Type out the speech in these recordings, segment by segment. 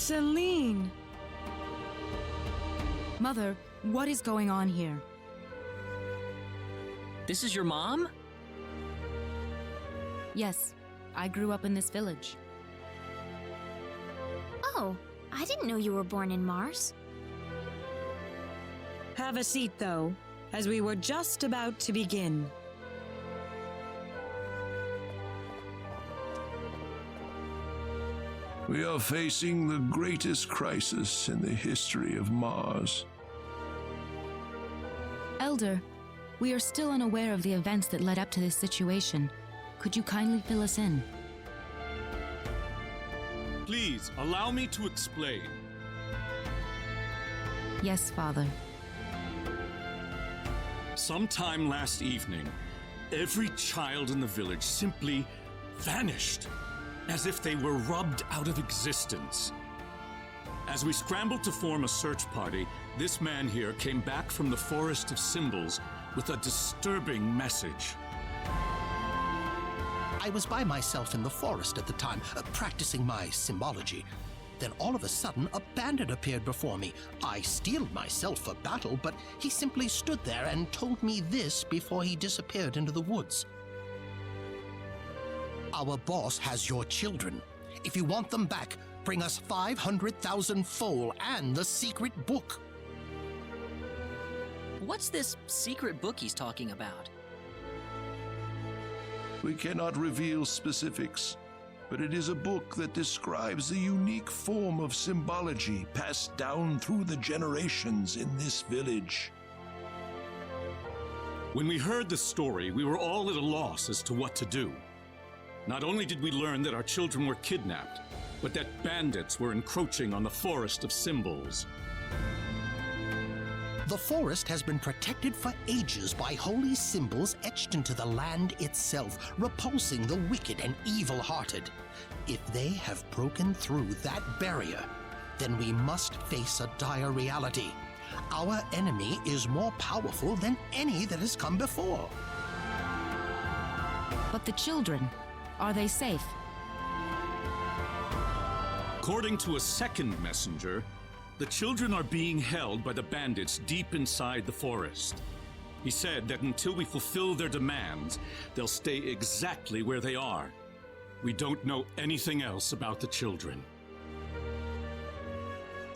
Celine! Mother, what is going on here? This is your mom? Yes, I grew up in this village. Oh, I didn't know you were born in Mars. Have a seat, though, as we were just about to begin. We are facing the greatest crisis in the history of Mars. Elder, we are still unaware of the events that led up to this situation. Could you kindly fill us in? Please, allow me to explain. Yes, Father. Sometime last evening, every child in the village simply vanished, as if they were rubbed out of existence. As we scrambled to form a search party, this man here came back from the Forest of Symbols with a disturbing message. I was by myself in the forest at the time, practicing my symbology. Then all of a sudden, a bandit appeared before me. I steeled myself for battle, but he simply stood there and told me this before he disappeared into the woods. Our boss has your children. If you want them back, bring us 500,000 foal and the secret book. What's this secret book he's talking about? We cannot reveal specifics, but it is a book that describes the unique form of symbology passed down through the generations in this village. When we heard the story, we were all at a loss as to what to do. Not only did we learn that our children were kidnapped, but that bandits were encroaching on the Forest of Symbols. The forest has been protected for ages by holy symbols etched into the land itself, repulsing the wicked and evil-hearted. If they have broken through that barrier, then we must face a dire reality. Our enemy is more powerful than any that has come before. But the children, are they safe? According to a second messenger, the children are being held by the bandits deep inside the forest. He said that until we fulfill their demands, they'll stay exactly where they are. We don't know anything else about the children.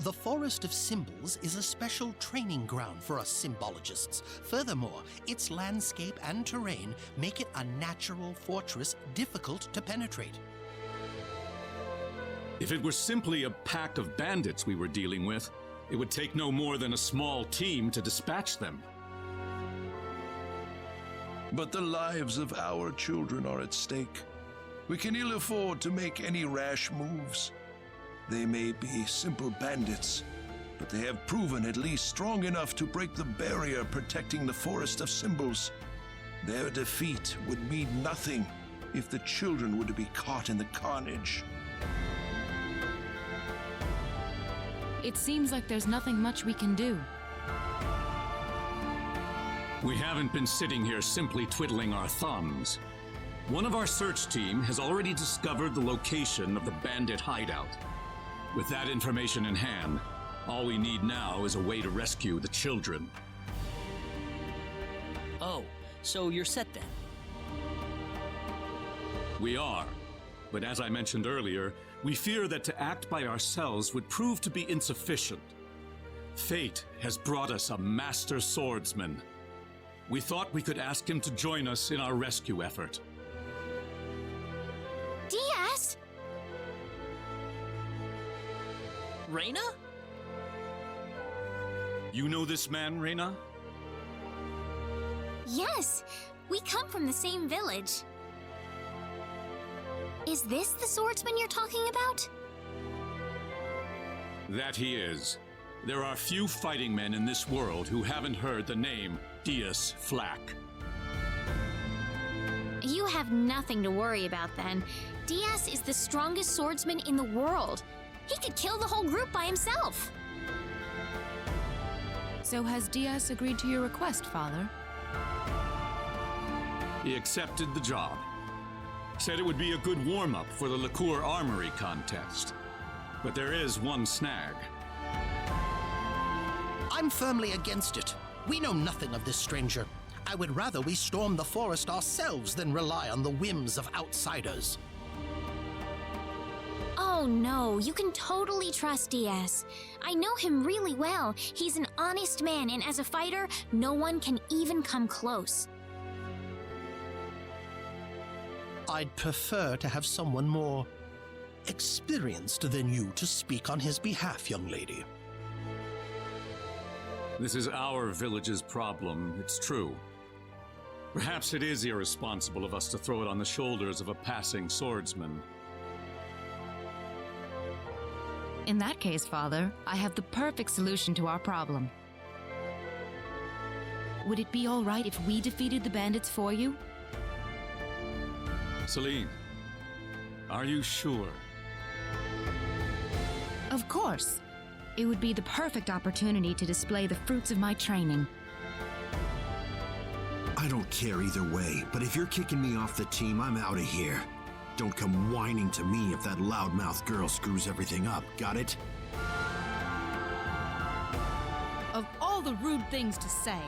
The Forest of Symbols is a special training ground for us symbologists. Furthermore, its landscape and terrain make it a natural fortress difficult to penetrate. If it were simply a pack of bandits we were dealing with, it would take no more than a small team to dispatch them. But the lives of our children are at stake. We can ill afford to make any rash moves. They may be simple bandits, but they have proven at least strong enough to break the barrier protecting the Forest of Symbols. Their defeat would mean nothing if the children were to be caught in the carnage. It seems like there's nothing much we can do. We haven't been sitting here simply twiddling our thumbs. One of our search team has already discovered the location of the bandit hideout. With that information in hand, all we need now is a way to rescue the children. Oh, so you're set then? We are. But as I mentioned earlier, we fear that to act by ourselves would prove to be insufficient. Fate has brought us a master swordsman. We thought we could ask him to join us in our rescue effort. Diaz! Reyna? You know this man, Reyna? Yes, we come from the same village. Is this the swordsman you're talking about? That he is. There are few fighting men in this world who haven't heard the name Diaz Flack. You have nothing to worry about then. Diaz is the strongest swordsman in the world. He could kill the whole group by himself. So has Diaz agreed to your request, Father? He accepted the job. Said it would be a good warm-up for the Liqueur Armory contest. But there is one snag. I'm firmly against it. We know nothing of this stranger. I would rather we storm the forest ourselves than rely on the whims of outsiders. Oh no, you can totally trust Diaz. I know him really well. He's an honest man, and as a fighter, no one can even come close. I'd prefer to have someone more experienced than you to speak on his behalf, young lady. This is our village's problem, it's true. Perhaps it is irresponsible of us to throw it on the shoulders of a passing swordsman. In that case, Father, I have the perfect solution to our problem. Would it be all right if we defeated the bandits for you? Celine, are you sure? Of course. It would be the perfect opportunity to display the fruits of my training. I don't care either way, but if you're kicking me off the team, I'm out of here. Don't come whining to me if that loudmouth girl screws everything up, got it? Of all the rude things to say.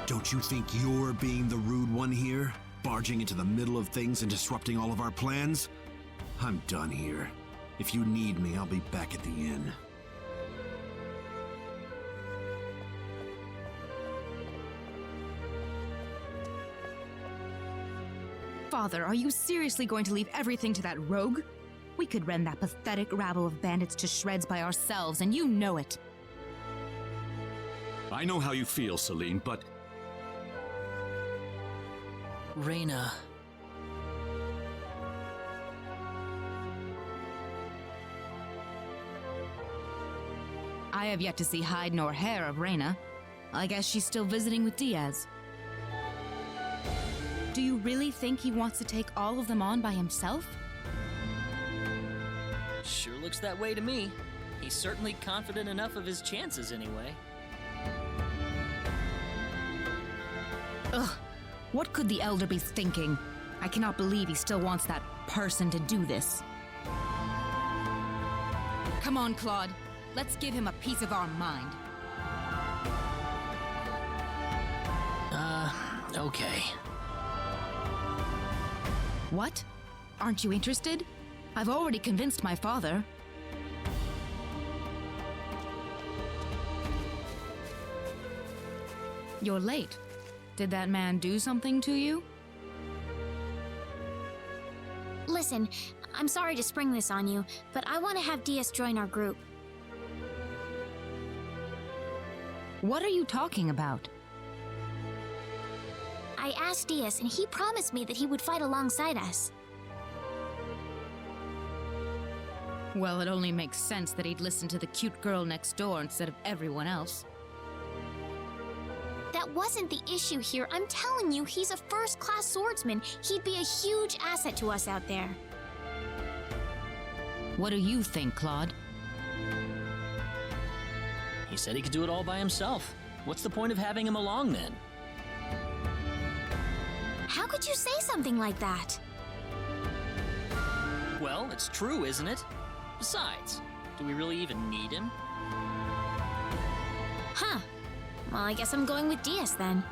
Don't you think you're being the rude one here? Barging into the middle of things and disrupting all of our plans? I'm done here. If you need me, I'll be back at the inn. Father, are you seriously going to leave everything to that rogue? We could rend that pathetic rabble of bandits to shreds by ourselves, and you know it. I know how you feel, Celine, but Reyna. I have yet to see hide nor hair of Reyna. I guess she's still visiting with Diaz. Do you really think he wants to take all of them on by himself? Sure looks that way to me. He's certainly confident enough of his chances anyway. Ugh, what could the Elder be thinking? I cannot believe he still wants that person to do this. Come on, Claude. Let's give him a piece of our mind. Okay. What? Aren't you interested? I've already convinced my father. You're late. Did that man do something to you? Listen, I'm sorry to spring this on you, but I want to have Diaz join our group. What are you talking about? I asked Diaz, and he promised me that he would fight alongside us. Well, it only makes sense that he'd listen to the cute girl next door instead of everyone else. That wasn't the issue here. I'm telling you, he's a first-class swordsman. He'd be a huge asset to us out there. What do you think, Claude? He said he could do it all by himself. What's the point of having him along then? How could you say something like that? Well, it's true, isn't it? Besides, do we really even need him? Huh. Well, I guess I'm going with Diaz then.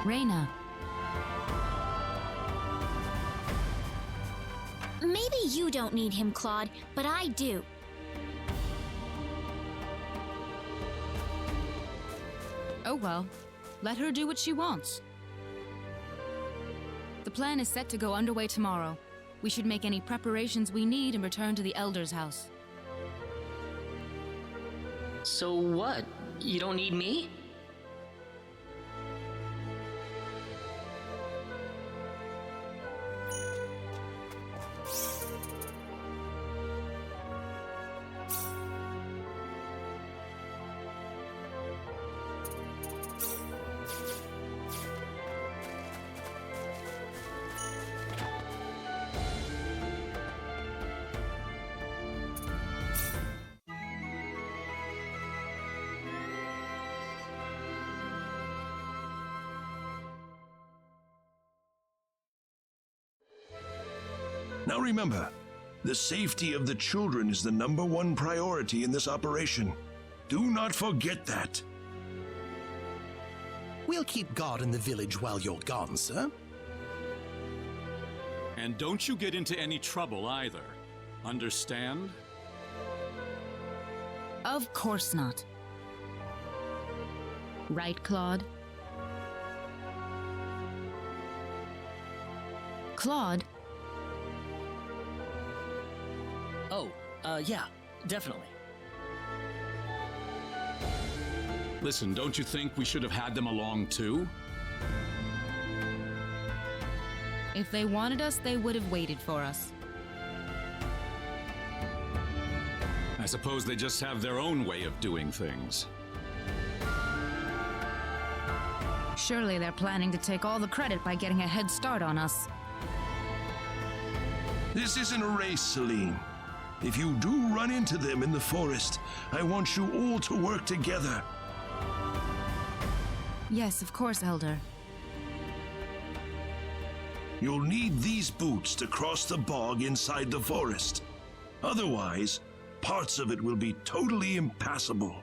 Reyna. Maybe you don't need him, Claude, but I do. Oh well. Let her do what she wants. The plan is set to go underway tomorrow. We should make any preparations we need and return to the Elder's house. So what? You don't need me? Now remember, the safety of the children is the #1 priority in this operation. Do not forget that. We'll keep guard in the village while you're gone, sir. And don't you get into any trouble either. Understand? Of course not. Right, Claude? Claude? Oh, yeah, definitely. Listen, don't you think we should have had them along too? If they wanted us, they would have waited for us. I suppose they just have their own way of doing things. Surely they're planning to take all the credit by getting a head start on us. This isn't a race, Celine. If you do run into them in the forest, I want you all to work together. Yes, of course, Elder. You'll need these boots to cross the bog inside the forest. Otherwise, parts of it will be totally impassable.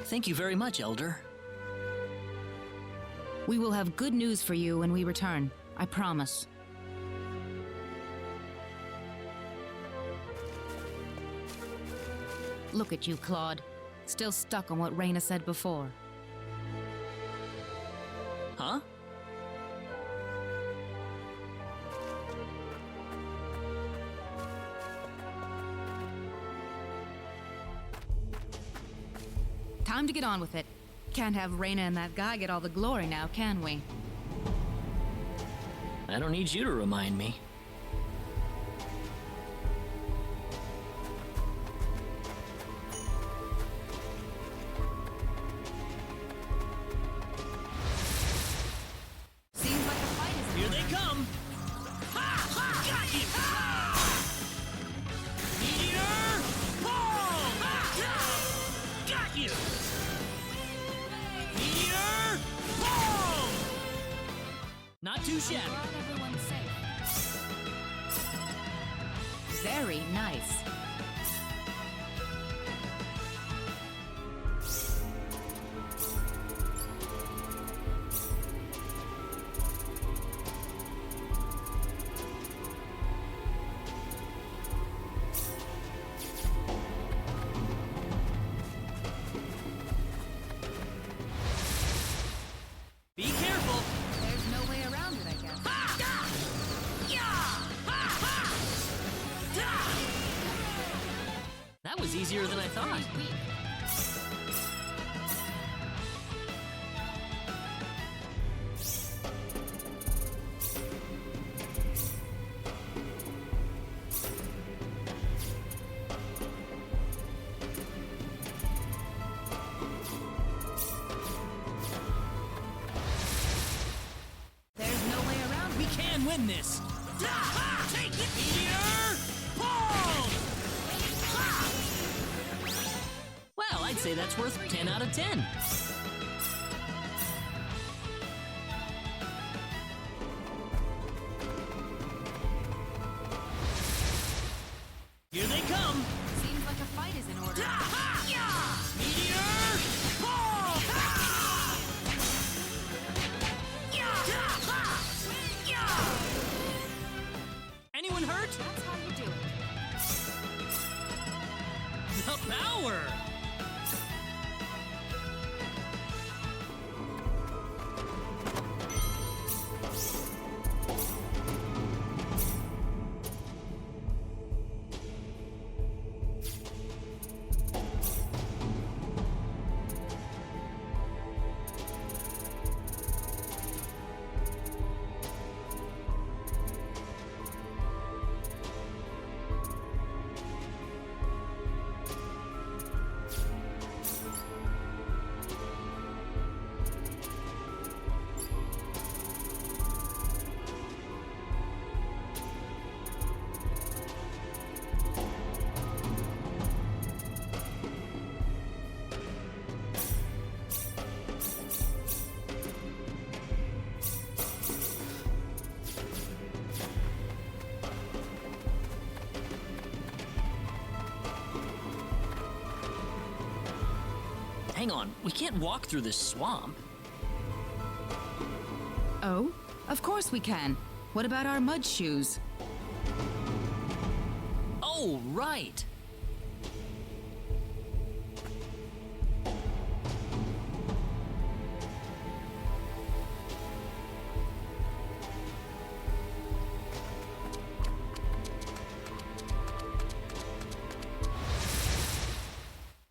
Thank you very much, Elder. We will have good news for you when we return. I promise. Look at you, Claude. Still stuck on what Reyna said before. Huh? Time to get on with it. Can't have Reyna and that guy get all the glory now, can we? I don't need you to remind me. Seems like the fight is Here they come! Ha! Ha! Got you! Ha! Meteor! Boom! Ha! Got you! Meteor! Boom! Not too shabby. everyone safe. Very nice. Be careful! There's no way around it, I guess. That was easier than I thought. There's no way around We can win this! Take it! Meteor! Boom! Well, I'd say that's worth 10 out of 10. Here they come! Seems like a fight is in order. Meteor! Boom! Anyone hurt? That's how you do it. The power! Hang on, we can't walk through this swamp. Oh? Of course we can. What about our mud shoes? Oh, right!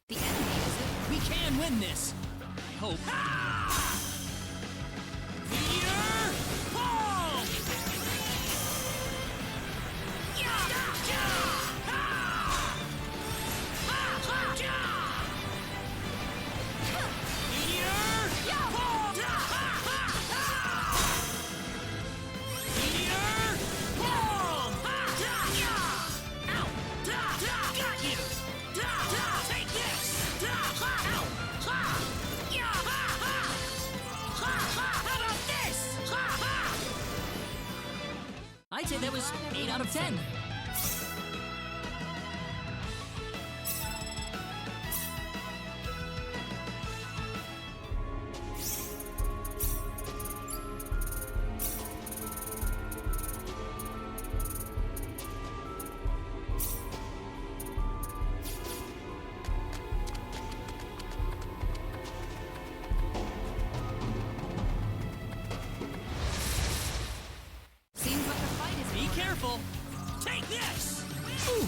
The enemy is it? We can win this! I hope. Meteor Ball! I'd say that was 8 out of 10. Seems like the fight is. Be careful! Take this! Ooh.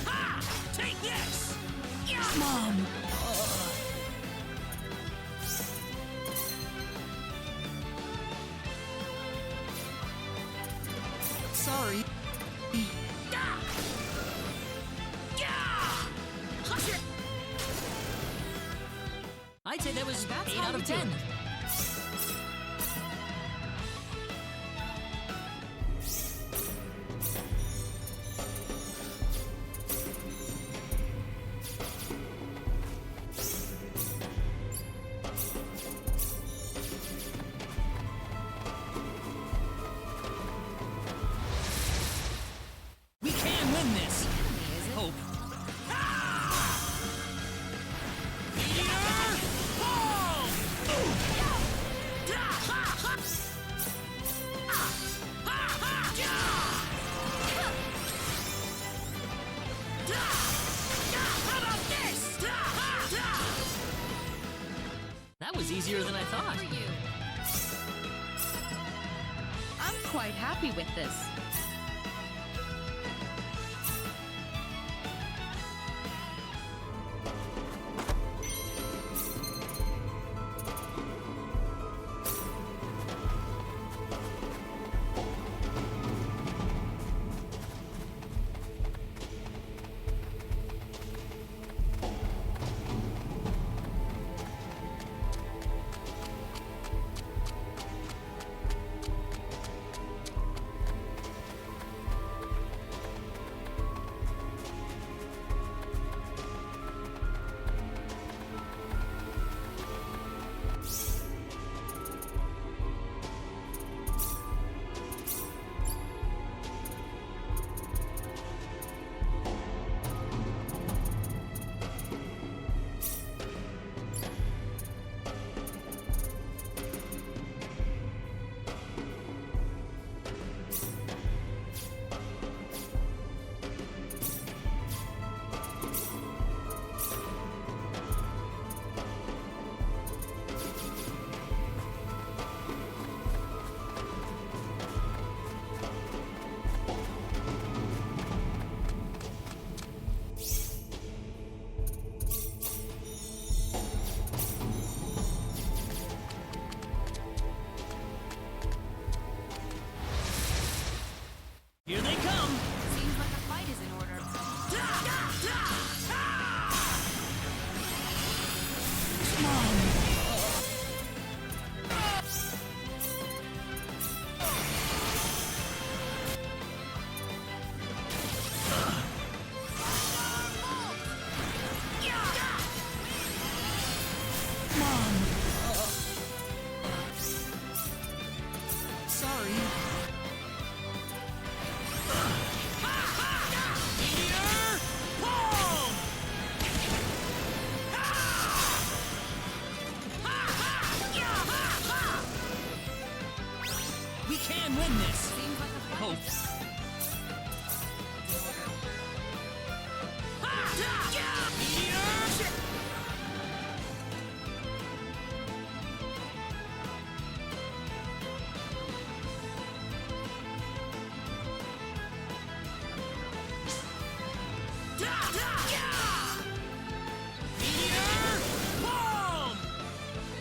Ha! Take this! Mom! Sorry. I'd say that was 8 out of 10. We can win this! Hope. Meteor Ball! How about this? That was easier than I thought. I'm quite happy with this.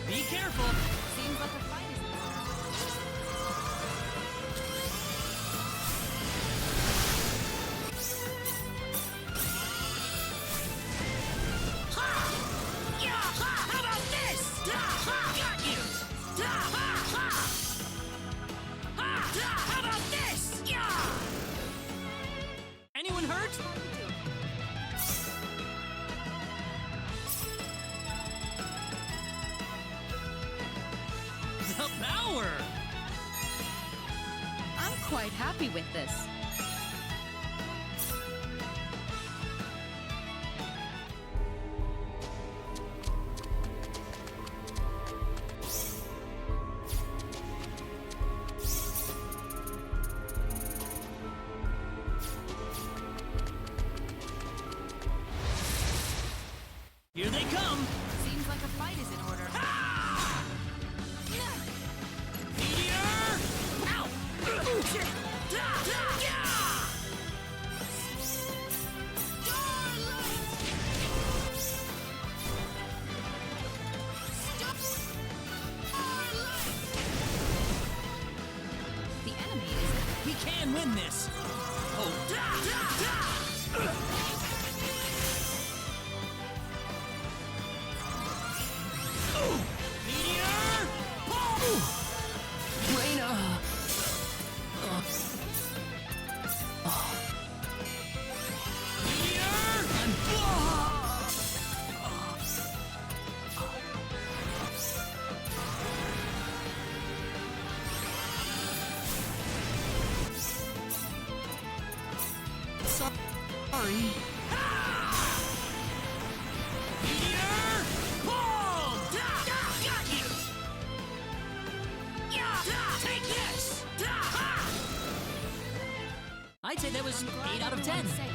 Be careful! Seems like a fight is How about this? Got you! How about this? Anyone hurt? The power! I'm quite happy with this. Here they come! Seems like a fight is in order. Meteor! Ow! The enemy is We can win this! Oh! Meteor! Reina! Sorry. Meteor! Boom! Got you! Take this! I'd say that was 8 out of 10.